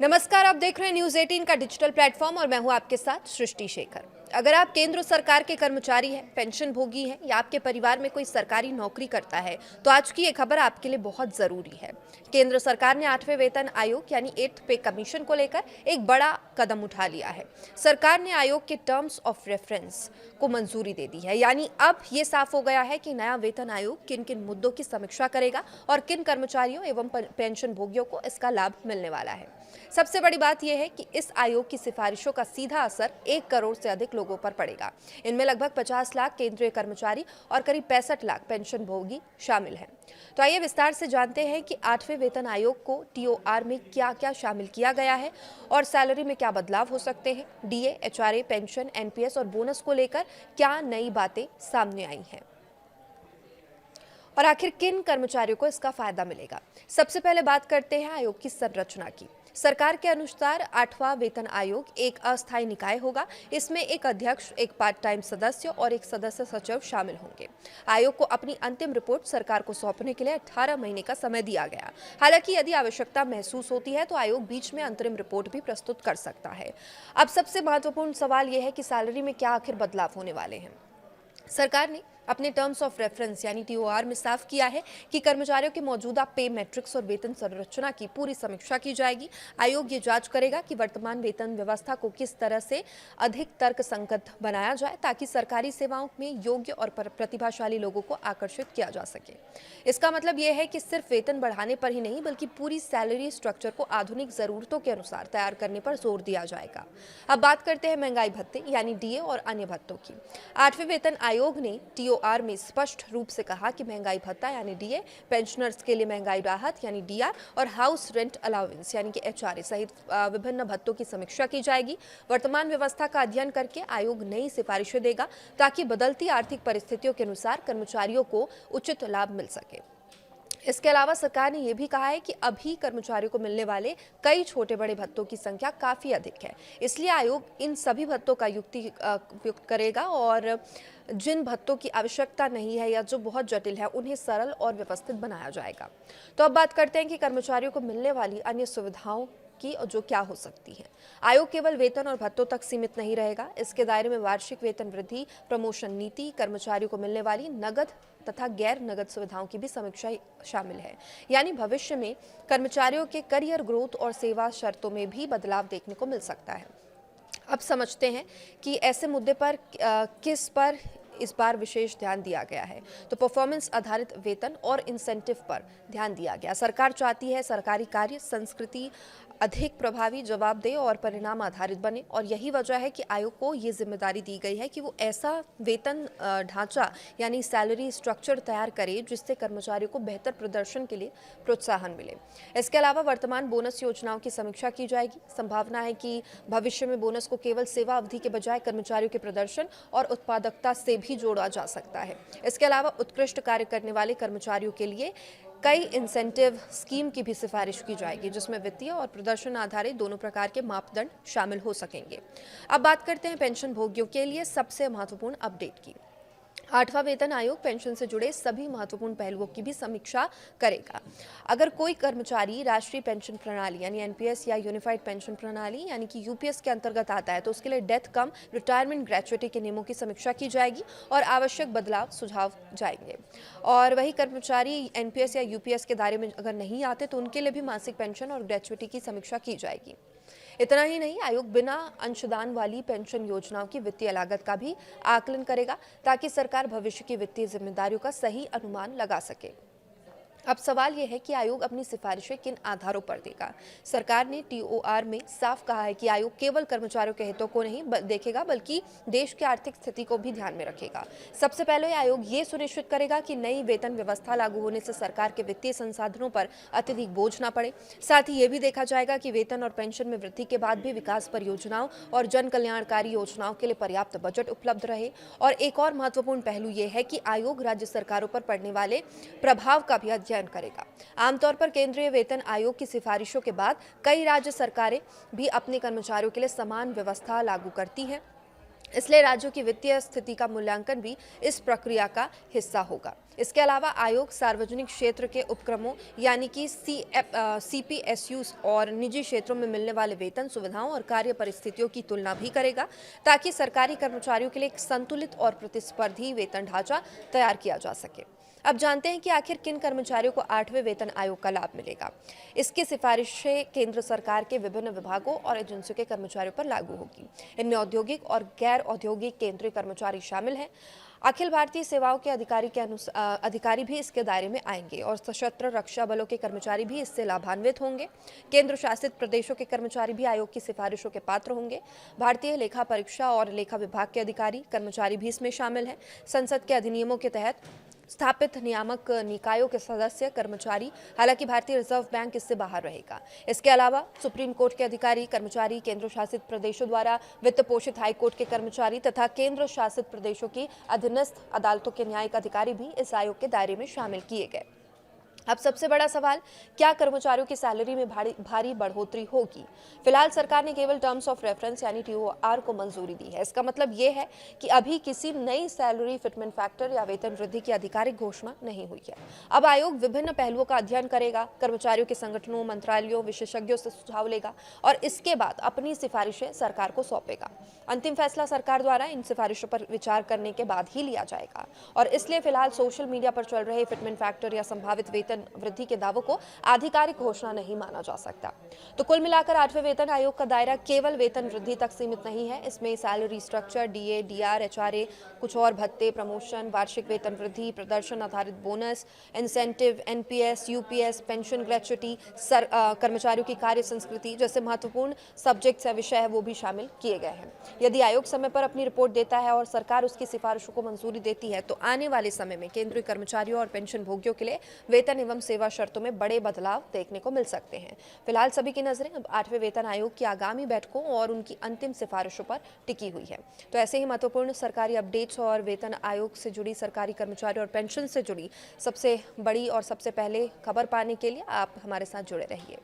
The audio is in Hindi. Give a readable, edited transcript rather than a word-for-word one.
नमस्कार, आप देख रहे हैं न्यूज 18 का डिजिटल प्लेटफॉर्म और मैं हूं आपके साथ सृष्टि शेखर। अगर आप केंद्र सरकार के कर्मचारी हैं, पेंशन भोगी हैं या आपके परिवार में कोई सरकारी नौकरी करता है तो आज की ये खबर आपके लिए बहुत जरूरी है। केंद्र सरकार ने 8वें वेतन आयोग यानी 8th पे कमीशन को लेकर एक बड़ा कदम उठा लिया है। सरकार ने आयोग के टर्म्स ऑफ रेफरेंस को मंजूरी दे दी है, यानी अब ये साफ हो गया है कि नया वेतन आयोग किन किन मुद्दों की समीक्षा करेगा और किन कर्मचारियों एवं पेंशन भोगियों को इसका लाभ मिलने वाला है। सबसे बड़ी बात यह है कि इस आयोग की सिफारिशों का सीधा असर 1 करोड़ से अधिक लोगों पर पड़ेगा। इनमें लगभग 50 लाख केंद्रीय कर्मचारी और करीब 65 लाख पेंशन भोगी शामिल हैं। तो आइए विस्तार से जानते हैं कि 8वें वेतन आयोग को टीओआर में क्या क्या शामिल किया गया है और सैलरी में क्या बदलाव हो सकते हैं। डीए, एचआरए, पेंशन, एनपीएस और बोनस को लेकर क्या नई बातें सामने आई हैं और आखिर किन कर्मचारियों को इसका फायदा मिलेगा। सबसे पहले बात करते हैं आयोग की संरचना की। सरकार के अनुसार 8वां वेतन आयोग एक अस्थायी निकाय होगा। इसमें एक अध्यक्ष, एक पार्ट टाइम सदस्य और एक सदस्य सचिव शामिल होंगे। आयोग को अपनी अंतिम रिपोर्ट सरकार को सौंपने के लिए 18 महीने का समय दिया गया। हालांकि यदि आवश्यकता महसूस होती है तो आयोग बीच में अंतरिम रिपोर्ट भी प्रस्तुत कर सकता है। अब सबसे महत्वपूर्ण सवाल यह है कि सैलरी में क्या आखिर बदलाव होने वाले हैं। सरकार ने अपने टर्म्स ऑफ रेफरेंस यानी टीओआर में साफ किया है कि कर्मचारियों के मौजूदा पे मैट्रिक्स और वेतन संरचना की पूरी समीक्षा की जाएगी। आयोग ये जांच करेगा कि वर्तमान वेतन व्यवस्था को किस तरह से अधिक तर्कसंगत बनाया जाए ताकि सरकारी सेवाओं में योग्य और प्रतिभाशाली लोगों को आकर्षित किया जा सके। इसका मतलब यह है कि सिर्फ वेतन बढ़ाने पर ही नहीं बल्कि पूरी सैलरी स्ट्रक्चर को आधुनिक जरूरतों के अनुसार तैयार करने पर जोर दिया जाएगा। अब बात करते हैं महंगाई भत्ते यानी डीए और अन्य भत्तों की। 8वें वेतन आयोग ने टीओआर में स्पष्ट रूप से कहा कि महंगाई भत्ता यानी डीए, पेंशनर्स के लिए महंगाई राहत यानी डीआर और हाउस रेंट अलाउंस यानी कि एचआरए सहित विभिन्न भत्तों की समीक्षा की जाएगी। वर्तमान व्यवस्था का अध्ययन करके आयोग नई सिफारिशें देगा ताकि बदलती आर्थिक परिस्थितियों के अनुसार कर्मचारियों को उचित लाभ मिल सके। इसके अलावा सरकार ने यह भी कहा है कि अभी कर्मचारियों को मिलने वाले कई छोटे बड़े भत्तों की संख्या काफी अधिक है, इसलिए आयोग इन सभी भत्तों का युक्त करेगा और जिन भत्तों की आवश्यकता नहीं है या जो बहुत जटिल है उन्हें सरल और व्यवस्थित बनाया जाएगा। तो अब बात करते हैं कि कर्मचारियों को मिलने वाली अन्य सुविधाओं की जो क्या हो सकती है। आयोग केवल वेतन और भत्तों तक सीमित नहीं रहेगा। इसके दायरे में वार्षिक वेतन वृद्धि, प्रमोशन नीति, कर्मचारियों को मिलने वाली नगद तथा गैर नगद सुविधाओं की भी समीक्षा शामिल है। यानी भविष्य में कर्मचारियों के करियर ग्रोथ और सेवा शर्तों में भी बदलाव देखने को मिल सकता है। अब समझते हैं कि ऐसे मुद्दे पर किस पर इस बार विशेष ध्यान दिया गया है। तो परफॉर्मेंस आधारित वेतन और इंसेंटिव पर ध्यान दिया गया। सरकार चाहती है सरकारी कार्य संस्कृति अधिक प्रभावी, जवाबदेह और परिणाम आधारित बने और यही वजह है कि आयोग को ये जिम्मेदारी दी गई है कि वो ऐसा वेतन ढांचा यानी सैलरी स्ट्रक्चर तैयार करे जिससे कर्मचारियों को बेहतर प्रदर्शन के लिए प्रोत्साहन मिले। इसके अलावा वर्तमान बोनस योजनाओं की समीक्षा की जाएगी। संभावना है कि भविष्य में बोनस को केवल सेवा अवधि के बजाय कर्मचारियों के प्रदर्शन और उत्पादकता से भी जोड़ा जा सकता है। इसके अलावा उत्कृष्ट कार्य करने वाले कर्मचारियों के लिए कई इंसेंटिव स्कीम की भी सिफारिश की जाएगी जिसमें वित्तीय और प्रदर्शन आधारित दोनों प्रकार के मापदंड शामिल हो सकेंगे। अब बात करते हैं पेंशन भोगियों के लिए सबसे महत्वपूर्ण अपडेट की। 8वां वेतन आयोग पेंशन से जुड़े सभी महत्वपूर्ण पहलुओं की भी समीक्षा करेगा। अगर कोई कर्मचारी राष्ट्रीय पेंशन प्रणाली यानी एनपीएस या यूनिफाइड पेंशन प्रणाली यानी कि यूपीएस के अंतर्गत आता है तो उसके लिए डेथ कम रिटायरमेंट ग्रेच्युटी के नियमों की समीक्षा की जाएगी और आवश्यक बदलाव सुझाव जाएंगे। और वही कर्मचारी एनपीएस या यूपीएस के दायरे में अगर नहीं आते तो उनके लिए भी मासिक पेंशन और ग्रेच्युटी की समीक्षा की जाएगी। इतना ही नहीं, आयोग बिना अंशदान वाली पेंशन योजनाओं की वित्तीय लागत का भी आकलन करेगा ताकि सरकार भविष्य की वित्तीय जिम्मेदारियों का सही अनुमान लगा सके। अब सवाल यह है कि आयोग अपनी सिफारिशें किन आधारों पर देगा। सरकार ने टीओआर में साफ कहा है कि आयोग केवल कर्मचारियों के हितों को नहीं देखेगा बल्कि देश की आर्थिक स्थिति को भी ध्यान में रखेगा। सबसे पहले आयोग ये सुनिश्चित करेगा कि नई वेतन व्यवस्था लागू होने से सरकार के वित्तीय संसाधनों पर अत्यधिक बोझ न पड़े। साथ ही ये भी देखा जाएगा कि वेतन और पेंशन में वृद्धि के बाद भी विकास परियोजनाओं और जन कल्याणकारी योजनाओं के लिए पर्याप्त बजट उपलब्ध रहे। और एक और महत्वपूर्ण पहलू यह है कि आयोग राज्य सरकारों पर पड़ने वाले प्रभाव का भी अध्ययन करेगा। आमतौर पर केंद्रीय वेतन आयोग की सिफारिशों के बाद कई राज्य सरकारें भी अपने कर्मचारियों के लिए समान व्यवस्था लागू करती हैं। इसलिए राज्यों की वित्तीय स्थिति का मूल्यांकन भी इस प्रक्रिया का हिस्सा होगा। इसके अलावा आयोग सार्वजनिक क्षेत्र के उपक्रमों यानी कि सीपीएसयूज और निजी क्षेत्रों में मिलने वाले वेतन सुविधाओं और कार्य परिस्थितियों की तुलना भी करेगा, ताकि सरकारी कर्मचारियों के लिए एक संतुलित और प्रतिस्पर्धी वेतन ढांचा तैयार किया जा सके। अब जानते हैं कि आखिर किन कर्मचारियों को 8वें वेतन आयोग का लाभ मिलेगा। इसकी सिफारिशें केंद्र सरकार के विभिन्न विभागों और एजेंसियों के कर्मचारियों पर लागू होगी। इनमें औद्योगिक और गैर औद्योगिक केंद्रीय कर्मचारी शामिल हैं। अखिल भारतीय सेवाओं के अधिकारी भी इसके दायरे में आएंगे और सशस्त्र रक्षा बलों के कर्मचारी भी इससे लाभान्वित होंगे। केंद्र शासित प्रदेशों के कर्मचारी भी आयोग की सिफारिशों के पात्र होंगे। भारतीय लेखा परीक्षा और लेखा विभाग के अधिकारी कर्मचारी भी इसमें शामिल हैं। संसद के अधिनियमों के तहत स्थापित नियामक निकायों के सदस्य कर्मचारी, हालांकि भारतीय रिजर्व बैंक इससे बाहर रहेगा। इसके अलावा सुप्रीम कोर्ट के अधिकारी कर्मचारी, केंद्र शासित प्रदेशों द्वारा वित्त पोषित हाई कोर्ट के कर्मचारी तथा केंद्र शासित प्रदेशों की अधीनस्थ अदालतों के न्यायिक अधिकारी भी इस आयोग के दायरे में शामिल किए गए। अब सबसे बड़ा सवाल, क्या कर्मचारियों की सैलरी में भारी बढ़ोतरी होगी? फिलहाल सरकार ने केवल टर्म्स ऑफ रेफरेंस यानी टीओआर को मंजूरी दी है। इसका मतलब ये है कि अभी किसी नई सैलरी फिटमेंट फैक्टर या वेतन वृद्धि की आधिकारिक घोषणा नहीं हुई है। अब आयोग विभिन्न पहलुओं का अध्ययन करेगा, कर्मचारियों के संगठनों, मंत्रालयों, विशेषज्ञों से सुझाव लेगा और इसके बाद अपनी सिफारिशें सरकार को सौंपेगा। अंतिम फैसला सरकार द्वारा इन सिफारिशों पर विचार करने के बाद ही लिया जाएगा और इसलिए फिलहाल सोशल मीडिया पर चल रहे फिटमेंट फैक्टर या संभावित वेतन वृद्धि के दावों को आधिकारिक घोषणा नहीं माना जा सकता। तो कुल मिलाकर 8वें वेतन आयोग का दायरा केवल वेतन वृद्धि तक सीमित नहीं है। इसमें salary structure, DA, DR, HRA, कुछ और भत्ते, प्रमोशन, वार्षिक वेतन वृद्धि, प्रदर्शन आधारित bonus, incentive, NPS, UPS, pension, gratuity, कर्मचारियों की कार्य संस्कृति जैसे महत्वपूर्ण सब्जेक्ट्स या विषय है वो भी शामिल किए गए हैं। यदि आयोग समय पर अपनी रिपोर्ट देता है और सरकार उसकी सिफारिशों को मंजूरी देती है तो आने वाले समय में केंद्रीय कर्मचारियों और पेंशन भोगियों के लिए वेतन एवं सेवा शर्तों में बड़े बदलाव देखने को मिल सकते हैं। फिलहाल सभी की नजरें अब 8वें वेतन आयोग की आगामी बैठकों और उनकी अंतिम सिफारिशों पर टिकी हुई है। तो ऐसे ही महत्वपूर्ण सरकारी अपडेट्स और वेतन आयोग से जुड़ी, सरकारी कर्मचारी और पेंशन से जुड़ी सबसे बड़ी और सबसे पहले खबर पाने के लिए आप हमारे साथ जुड़े रहिए।